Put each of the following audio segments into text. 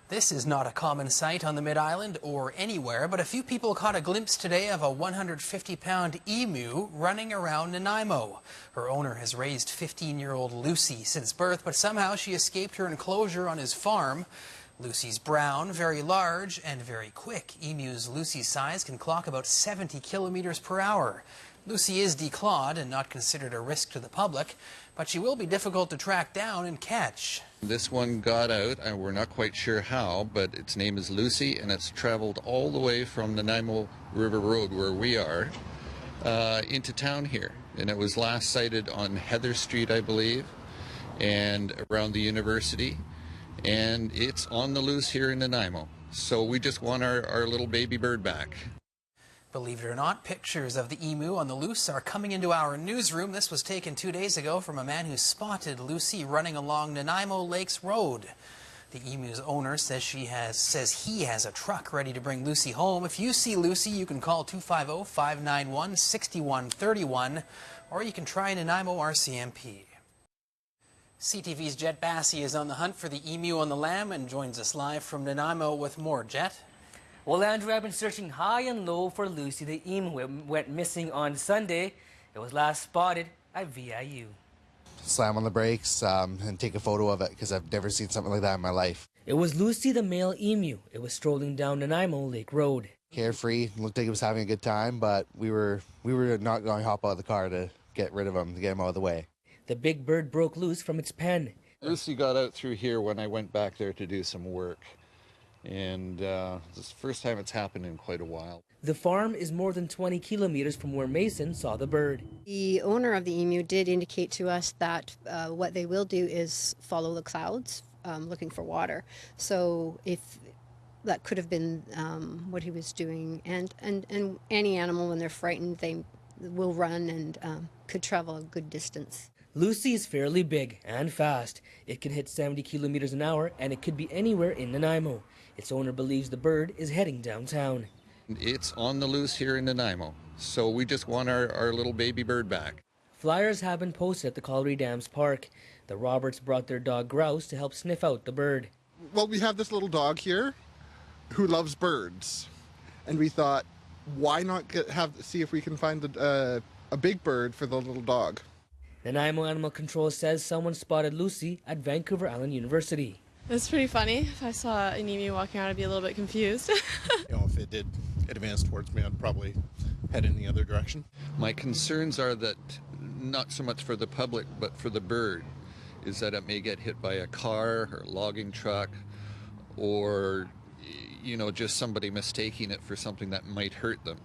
This is not a common sight on the Mid-Island or anywhere, but a few people caught a glimpse today of a 150-pound emu running around Nanaimo. Her owner has raised 15-year-old Lucy since birth, but somehow she escaped her enclosure on his farm. Lucy's brown, very large, and very quick. Emus Lucy's size can clock about 70 kilometers per hour. Lucy is declawed and not considered a risk to the public, but she will be difficult to track down and catch. This one got out, and we're not quite sure how, but its name is Lucy, and it's traveled all the way from Nanaimo River Road, where we are, into town here. And it was last sighted on Heather Street, I believe, and around the university. And it's on the loose here in Nanaimo. So we just want our little baby bird back. Believe it or not, pictures of the emu on the loose are coming into our newsroom. This was taken 2 days ago from a man who spotted Lucy running along Nanaimo Lakes Road. The emu's owner says he has a truck ready to bring Lucy home. If you see Lucy, you can call 250-591-6131, or you can try Nanaimo RCMP. CTV's Jett Bassi is on the hunt for the emu on the lam and joins us live from Nanaimo with more. Jett? Well, Andrew, I've been searching high and low for Lucy the Emu. It went missing on Sunday. It was last spotted at VIU. Slam on the brakes and take a photo of it because I've never seen something like that in my life. It was Lucy the male emu. It was strolling down Nanaimo Lake Road. Carefree, looked like it was having a good time, but we were not going to hop out of the car to get rid of him, to get him out of the way. The big bird broke loose from its pen. Lucy got out through here when I went back there to do some work. And this is the first time it's happened in quite a while. The farm is more than 20 kilometers from where Mason saw the bird. The owner of the emu did indicate to us that what they will do is follow the clouds looking for water. So if that could have been what he was doing, and any animal when they're frightened, they will run and could travel a good distance. Lucy is fairly big and fast. It can hit 70 kilometers an hour, and it could be anywhere in Nanaimo. Its owner believes the bird is heading downtown. It's on the loose here in Nanaimo, so we just want our little baby bird back. Flyers have been posted at the Colliery Dams Park. The Roberts brought their dog Grouse to help sniff out the bird. Well, we have this little dog here who loves birds, and we thought, why not see if we can find a big bird for the little dog. Nanaimo Animal Control says someone spotted Lucy at Vancouver Island University. It's pretty funny. If I saw an emu walking around, I'd be a little bit confused. If it did advance towards me, I'd probably head in the other direction. My concerns are that, not so much for the public, but for the bird, is that it may get hit by a car or a logging truck, or, just somebody mistaking it for something that might hurt them.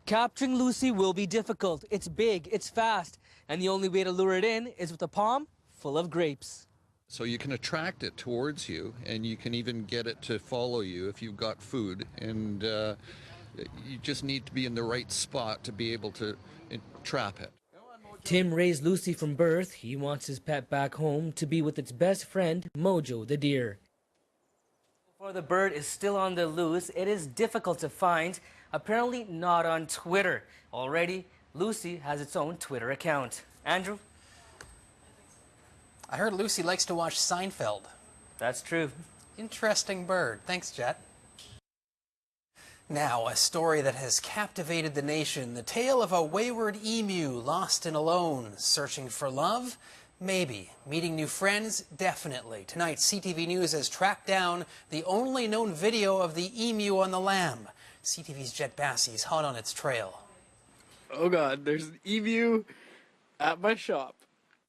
Capturing Lucy will be difficult. It's big, it's fast, and the only way to lure it in is with a palm full of grapes. So you can attract it towards you, and you can even get it to follow you if you've got food, and you just need to be in the right spot to be able to trap it. Tim raised Lucy from birth. He wants his pet back home to be with its best friend, Mojo the deer. Before the bird is still on the loose, it is difficult to find. Apparently not on Twitter. Already, Lucy has its own Twitter account. Andrew? I heard Lucy likes to watch Seinfeld. That's true. Interesting bird. Thanks, Jett. Now, a story that has captivated the nation. The tale of a wayward emu lost and alone. Searching for love? Maybe. Meeting new friends? Definitely. Tonight, CTV News has tracked down the only known video of the emu on the lam. CTV's Jett Bassi is hot on its trail. Oh God, there's an emu at my shop.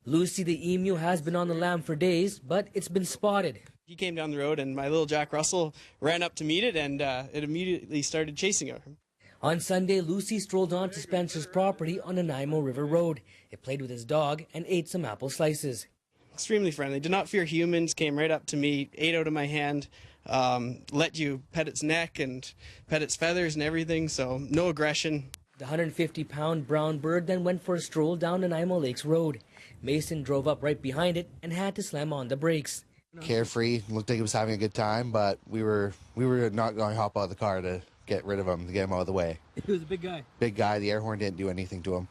Lucy the emu has been on the lam for days, but it's been spotted. He came down the road and my little Jack Russell ran up to meet it, and it immediately started chasing her. On Sunday, Lucy strolled on to Spencer's property on Nanaimo River Road. It played with his dog and ate some apple slices. Extremely friendly, did not fear humans, came right up to me, ate out of my hand, let you pet its neck and pet its feathers and everything, so no aggression. The 150-pound brown bird then went for a stroll down Nanaimo Lakes Road. Mason drove up right behind it and had to slam on the brakes. Carefree, looked like it was having a good time, but we were not going to hop out of the car to get rid of him, to get him out of the way. He was a big guy. Big guy, the air horn didn't do anything to him.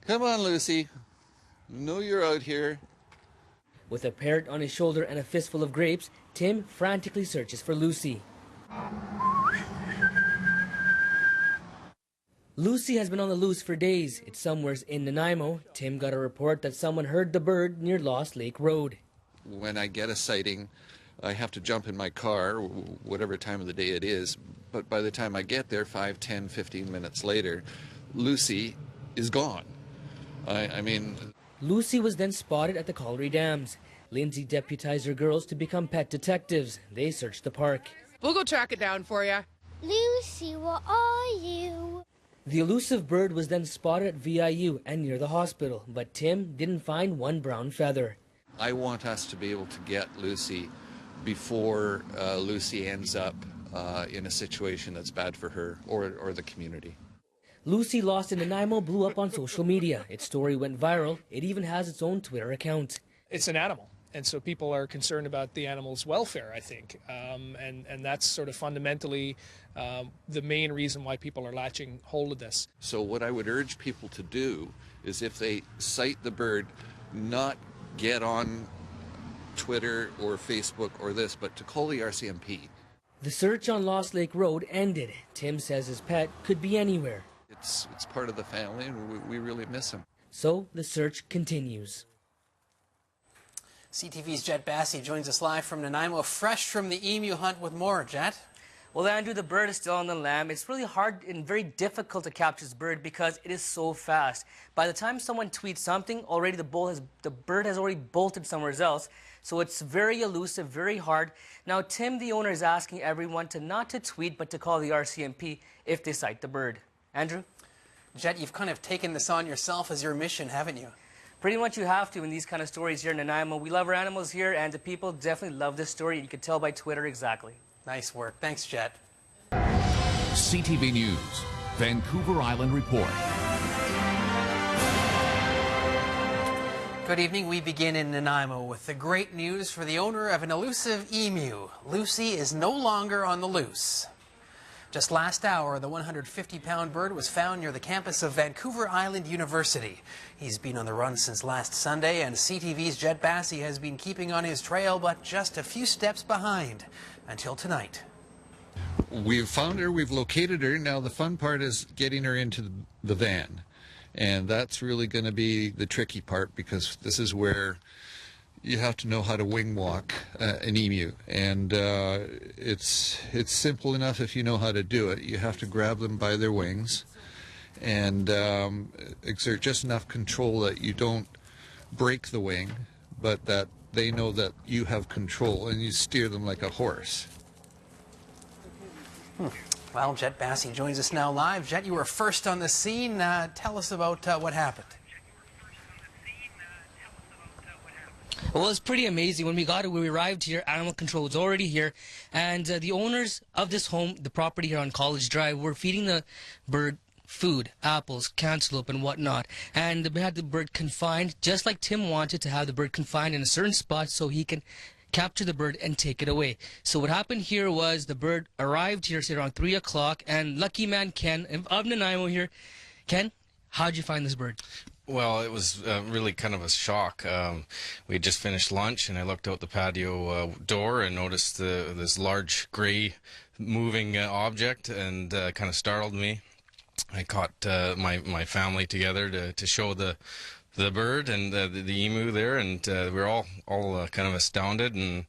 Come on, Lucy. I know you're out here. With a parrot on his shoulder and a fistful of grapes, Tim frantically searches for Lucy. Lucy has been on the loose for days. It's somewhere in Nanaimo. Tim got a report that someone heard the bird near Lost Lake Road. When I get a sighting, I have to jump in my car, whatever time of the day it is. But by the time I get there, 5, 10, 15 minutes later, Lucy is gone. I mean... Lucy was then spotted at the Colliery Dams. Lindsay deputized her girls to become pet detectives. They searched the park. We'll go track it down for you. Lucy, where are you? The elusive bird was then spotted at VIU and near the hospital, but Tim didn't find one brown feather. I want us to be able to get Lucy before Lucy ends up in a situation that's bad for her or the community. Lucy lost in Nanaimo blew up on social media. Its story went viral. It even has its own Twitter account. It's an animal, and so people are concerned about the animal's welfare, I think. And that's sort of fundamentally the main reason why people are latching hold of this. So what I would urge people to do is if they sight the bird, not get on Twitter or Facebook or this, but to call the RCMP. The search on Lost Lake Road ended. Tim says his pet could be anywhere. It's part of the family, and we really miss him. So the search continues. CTV's Jett Bassi joins us live from Nanaimo, fresh from the emu hunt with more. Jett? Well, Andrew, the bird is still on the lam. It's really hard and very difficult to capture this bird because it is so fast. By the time someone tweets something, already the bird has already bolted somewhere else. So it's very elusive, very hard. Now, Tim, the owner, is asking everyone not to tweet, but to call the RCMP if they sight the bird. Andrew? Jett, you've kind of taken this on yourself as your mission, haven't you? Pretty much you have to in these kind of stories here in Nanaimo. We love our animals here, and the people definitely love this story. You can tell by Twitter exactly. Nice work. Thanks, Jett. CTV News, Vancouver Island Report. Good evening. We begin in Nanaimo with the great news for the owner of an elusive emu. Lucy is no longer on the loose. Just last hour, the 150-pound bird was found near the campus of Vancouver Island University. He's been on the run since last Sunday, and CTV's Jett Bassi has been keeping on his trail, but just a few steps behind until tonight. We've found her, we've located her. Now the fun part is getting her into the van. And that's really going to be the tricky part, because this is where you have to know how to wing walk an emu, and it's simple enough if you know how to do it. You have to grab them by their wings and exert just enough control that you don't break the wing, but that they know that you have control, and you steer them like a horse. Well, Jett Bassi joins us now live. Jett, you were first on the scene. Tell us about what happened. Well, it's pretty amazing. When we arrived here, animal control was already here, and the owners of this home, the property here on College Drive, were feeding the bird food, apples, cantaloupe, and whatnot. And they had the bird confined, just like Tim wanted to have the bird confined in a certain spot so he can capture the bird and take it away. So what happened here was the bird arrived here say around 3 o'clock, and lucky man Ken of Nanaimo here. Ken, how'd you find this bird? Well, it was really kind of a shock. We had just finished lunch, and I looked out the patio door and noticed this large gray moving object, and kind of startled me. I caught my family together to show the bird and the emu there, and we were all kind of astounded and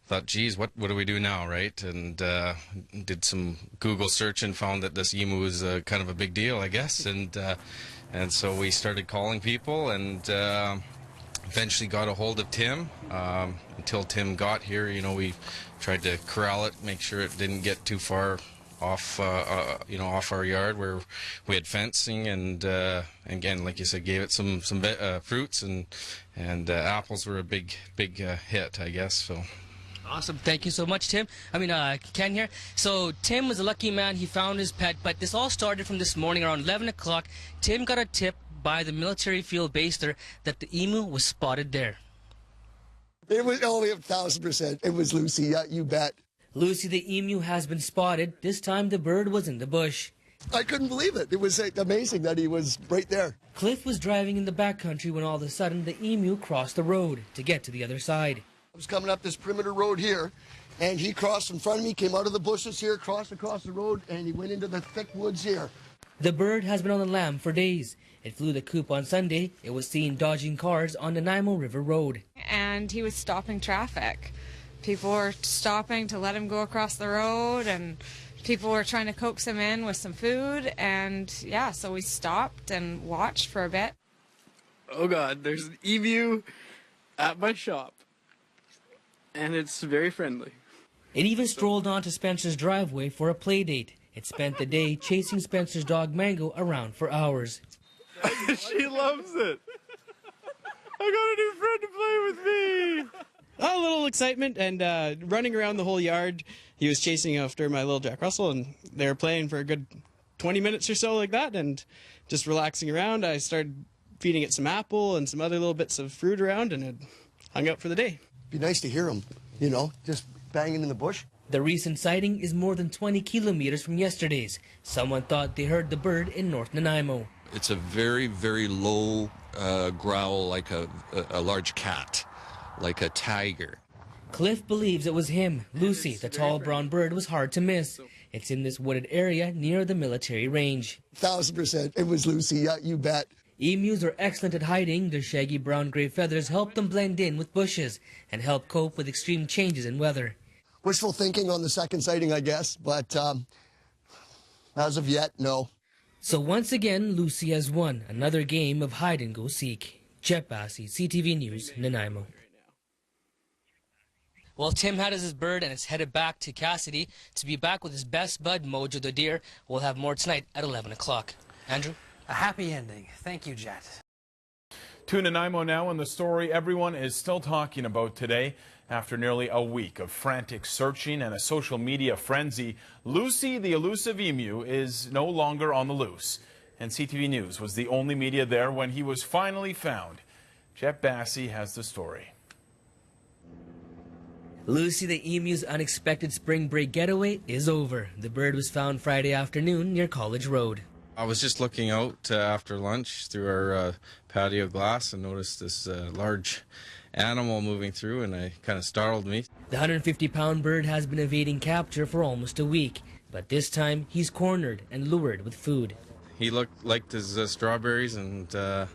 thought, geez, what do we do now, right? And did some Google search and found that this emu was kind of a big deal, I guess, and so we started calling people, and eventually got a hold of Tim. Until Tim got here, we tried to corral it, make sure it didn't get too far off, off our yard where we had fencing, and again, like you said, gave it some fruits, and apples were a big hit, I guess. So. Awesome. Thank you so much, Tim. Ken here. So Tim was a lucky man. He found his pet, but this all started from this morning around 11 o'clock. Tim got a tip by the military field base there that the emu was spotted there. It was only 1,000%. It was Lucy, yeah, you bet. Lucy the emu has been spotted. This time the bird was in the bush. I couldn't believe it. It was amazing that he was right there. Cliff was driving in the backcountry when all of a sudden the emu crossed the road to get to the other side. I was coming up this perimeter road here, and he crossed in front of me, came out of the bushes here, crossed across the road, and he went into the thick woods here. The bird has been on the lam for days. It flew the coop on Sunday. It was seen dodging cars on Nanaimo River Road. And he was stopping traffic. People were stopping to let him go across the road, and people were trying to coax him in with some food. And yeah, so we stopped and watched for a bit. Oh God, there's an emu at my shop, and it's very friendly. It even strolled onto Spencer's driveway for a play date. It spent the day chasing Spencer's dog Mango around for hours. She loves it. I got a new friend to play with me. A little excitement and running around the whole yard. He was chasing after my little Jack Russell, and they were playing for a good 20 minutes or so like that, and just relaxing around. I started feeding it some apple and some other little bits of fruit around, and it hung out for the day. Be nice to hear him, you know, just banging in the bush. The recent sighting is more than 20 kilometers from yesterday's. Someone thought they heard the bird in North Nanaimo. It's a very, very low growl, like a large cat, like a tiger. Cliff believes it was him. Lucy, the tall brown bird, was hard to miss. It's in this wooded area near the military range. 1000%. It was Lucy, yeah, you bet. Emus are excellent at hiding. Their shaggy brown-gray feathers help them blend in with bushes and help cope with extreme changes in weather. Wishful thinking on the second sighting, I guess, but as of yet, no. So once again, Lucy has won another game of hide-and-go-seek. Jett Bassi, CTV News, Nanaimo. Well, Tim had his bird and is headed back to Cassidy to be back with his best bud, Mojo the deer. We'll have more tonight at 11 o'clock. Andrew? A happy ending. Thank you, Jett. To Nanaimo now, and the story everyone is still talking about today. After nearly a week of frantic searching and a social media frenzy, Lucy the elusive emu is no longer on the loose. And CTV News was the only media there when he was finally found. Jett Bassi has the story. Lucy the emu's unexpected spring break getaway is over. The bird was found Friday afternoon near College Road. I was just looking out after lunch through our patio glass and noticed this large animal moving through, and it kind of startled me. The 150-pound bird has been evading capture for almost a week, but this time he's cornered and lured with food. He liked his strawberries and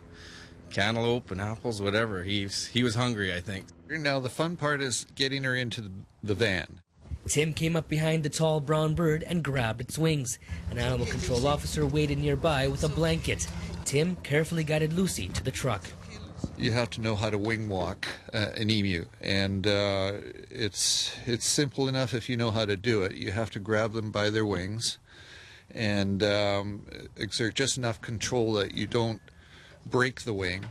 cantaloupe and apples, whatever. He was hungry, I think. Now the fun part is getting her into the van. Tim came up behind the tall brown bird and grabbed its wings. An animal control officer waited nearby with a blanket. Tim carefully guided Lucy to the truck. You have to know how to wing walk an emu, and it's simple enough if you know how to do it. You have to grab them by their wings and exert just enough control that you don't break the wing,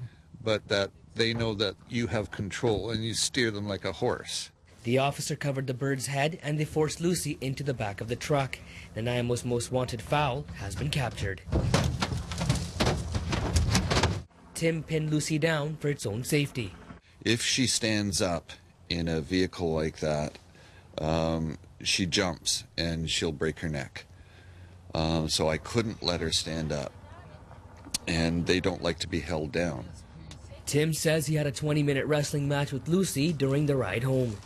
but that they know that you have control, and you steer them like a horse. The officer covered the bird's head and they forced Lucy into the back of the truck. Nanaimo's most wanted fowl has been captured. Tim pinned Lucy down for its own safety. If she stands up in a vehicle like that, she jumps and she'll break her neck. So I couldn't let her stand up. And they don't like to be held down. Tim says he had a 20-minute wrestling match with Lucy during the ride home.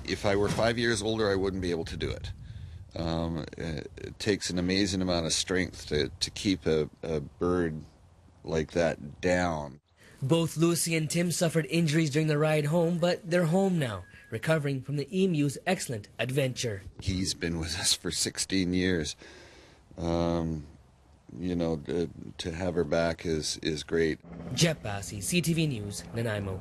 If I were 5 years older, I wouldn't be able to do it. It takes an amazing amount of strength to keep a bird like that down. Both Lucy and Tim suffered injuries during the ride home, but they're home now, recovering from the emu's excellent adventure. He's been with us for 16 years. You know, to have her back is great. Jett Bassi, CTV News, Nanaimo.